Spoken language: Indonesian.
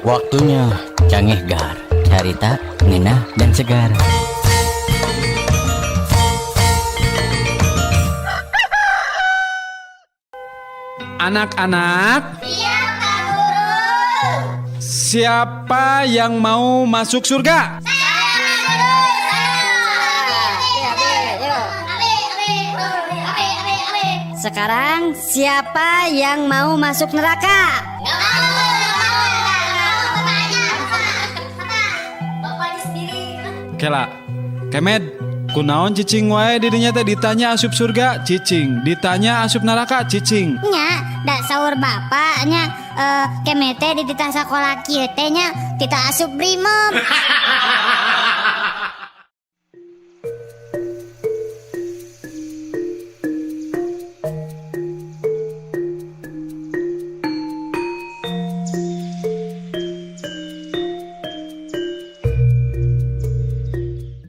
Waktunya canggih gar, carita, ngeunah, dan segar. Anak-anak, Iya, Pak Guru. siapa yang mau masuk surga? Sekarang siapa yang mau masuk neraka? Kela, Kemed, kunaon cicing wae dirinya teh ditanya asup surga, cicing, ditanya asup neraka, cicing. Nya, da sahur bapaknya kemete di tita sakola kieu teh nya kita asup brimob.